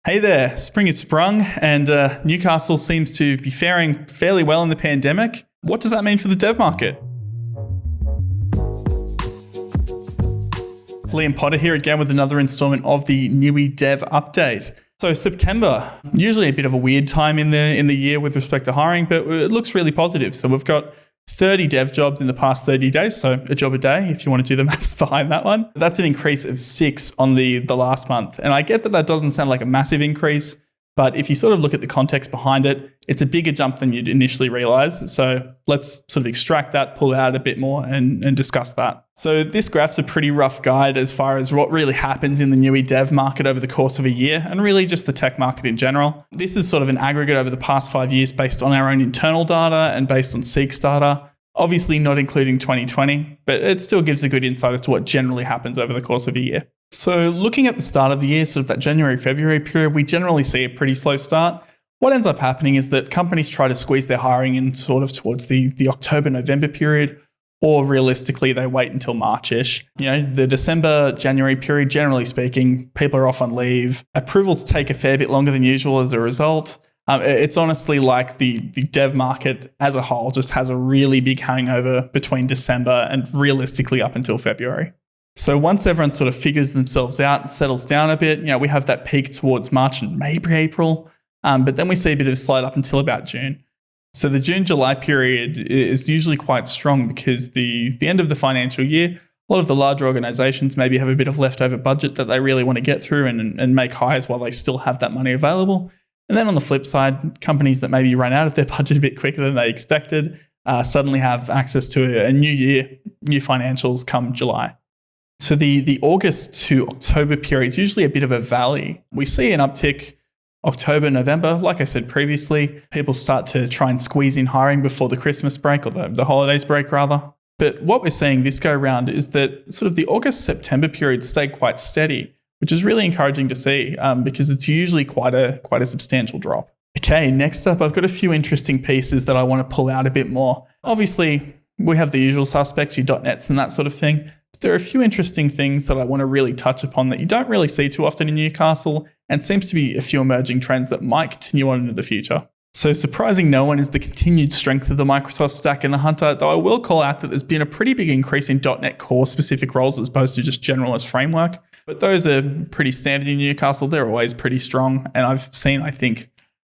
Hey there, spring is sprung and Newcastle seems to be faring fairly well in the pandemic. What does that mean for the dev market? Liam Potter here again with another installment of the Newy Dev update. So September, usually a bit of a weird time in the year with respect to hiring, but it looks really positive. So we've got 30 dev jobs in the past 30 days, so a job a day if you want to do the maths behind that one. That's an increase of 6 on the last month. And I get that doesn't sound like a massive increase, but if you sort of look at the context behind it, it's a bigger jump than you'd initially realize. So let's sort of extract that, pull out a bit more and discuss that. So this graph's a pretty rough guide as far as what really happens in the Newy Dev market over the course of a year and really just the tech market in general. This is sort of an aggregate over the past 5 years based on our own internal data and based on Seek's data. Obviously not including 2020, but it still gives a good insight as to what generally happens over the course of a year. So looking at the start of the year, sort of that January, February period, we generally see a pretty slow start. What ends up happening is that companies try to squeeze their hiring in sort of towards the October, November period, or realistically, they wait until March-ish. The December, January period, generally speaking, people are off on leave. Approvals take a fair bit longer than usual as a result. It's honestly like the dev market as a whole just has a really big hangover between December and realistically up until February. So once everyone sort of figures themselves out and settles down a bit, we have that peak towards March and maybe April, but then we see a bit of a slide up until about June. So the June-July period is usually quite strong because the end of the financial year, a lot of the larger organizations maybe have a bit of leftover budget that they really want to get through and make hires while they still have that money available. And then on the flip side, companies that maybe run out of their budget a bit quicker than they expected suddenly have access to a new year, new financials come July. So the August to October period is usually a bit of a valley. We see an uptick October, November. Like I said previously, people start to try and squeeze in hiring before the Christmas break or the holidays break rather. But what we're seeing this go round is that sort of the August, September period stayed quite steady, which is really encouraging to see because it's usually quite a substantial drop. Okay, next up, I've got a few interesting pieces that I want to pull out a bit more. Obviously, we have the usual suspects, your .NETs and that sort of thing. But there are a few interesting things that I want to really touch upon that you don't really see too often in Newcastle and seems to be a few emerging trends that might continue on into the future. So surprising no one is the continued strength of the Microsoft stack in the Hunter, though I will call out that there's been a pretty big increase in .NET Core specific roles as opposed to just generalist framework. But those are pretty standard in Newcastle. They're always pretty strong. And I've seen, I think,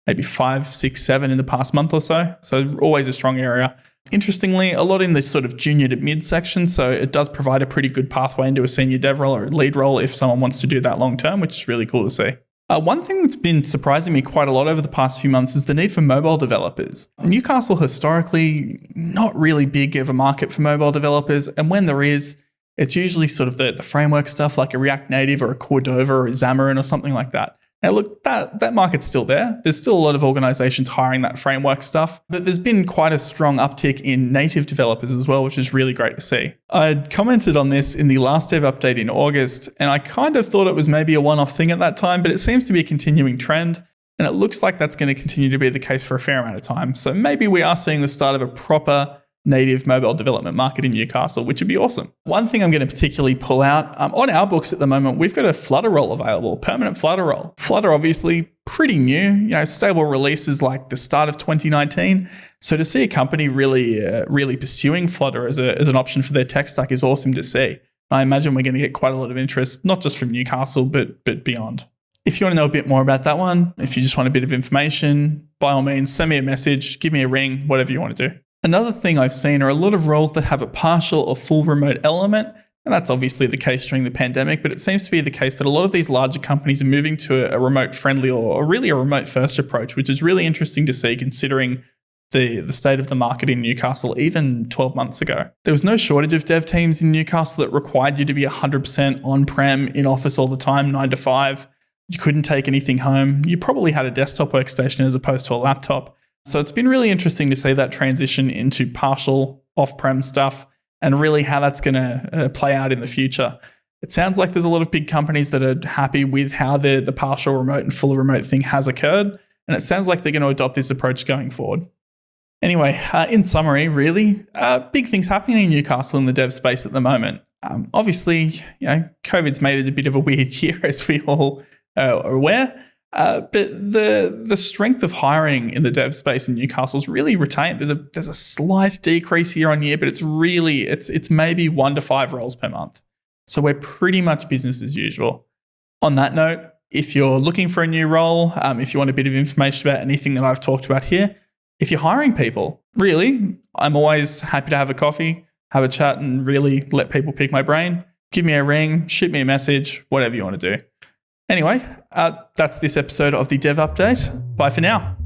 maybe 5, 6, 7 in the past month or so. So always a strong area. Interestingly, a lot in the sort of junior to mid section. So it does provide a pretty good pathway into a senior dev role or a lead role if someone wants to do that long term, which is really cool to see. One thing that's been surprising me quite a lot over the past few months is the need for mobile developers. Newcastle historically not really big of a market for mobile developers. And when there is, it's usually sort of the framework stuff like a React Native or a Cordova or a Xamarin or something like that. Now look, that market's still there. There's still a lot of organizations hiring that framework stuff, but there's been quite a strong uptick in native developers as well, which is really great to see. I commented on this in the last dev update in August, and I kind of thought it was maybe a one-off thing at that time, but it seems to be a continuing trend, and it looks like that's going to continue to be the case for a fair amount of time. So maybe we are seeing the start of a proper native mobile development market in Newcastle, which would be awesome. One thing I'm going to particularly pull out, on our books at the moment, we've got a Flutter role available, permanent Flutter role. Flutter obviously pretty new, stable releases like the start of 2019. So to see a company really pursuing Flutter as an option for their tech stack is awesome to see. I imagine we're going to get quite a lot of interest, not just from Newcastle, but beyond. If you want to know a bit more about that one, if you just want a bit of information, by all means, send me a message, give me a ring, whatever you want to do. Another thing I've seen are a lot of roles that have a partial or full remote element, and that's obviously the case during the pandemic, but it seems to be the case that a lot of these larger companies are moving to a remote-friendly or really a remote-first approach, which is really interesting to see considering the state of the market in Newcastle even 12 months ago. There was no shortage of dev teams in Newcastle that required you to be 100% on-prem, in office all the time, 9 to 5. You couldn't take anything home. You probably had a desktop workstation as opposed to a laptop. So it's been really interesting to see that transition into partial off-prem stuff and really how that's going to play out in the future. It sounds like there's a lot of big companies that are happy with how the partial remote and full remote thing has occurred. And it sounds like they're going to adopt this approach going forward. Anyway, in summary, really, big things happening in Newcastle in the dev space at the moment. Obviously, COVID's made it a bit of a weird year, as we all are aware. But the strength of hiring in the dev space in Newcastle is really retained. There's a slight decrease year on year, but it's maybe 1 to 5 roles per month. So we're pretty much business as usual. On that note, if you're looking for a new role, if you want a bit of information about anything that I've talked about here, if you're hiring people, really, I'm always happy to have a coffee, have a chat, and really let people pick my brain. Give me a ring, shoot me a message, whatever you want to do. Anyway, that's this episode of the Dev Update. Bye for now.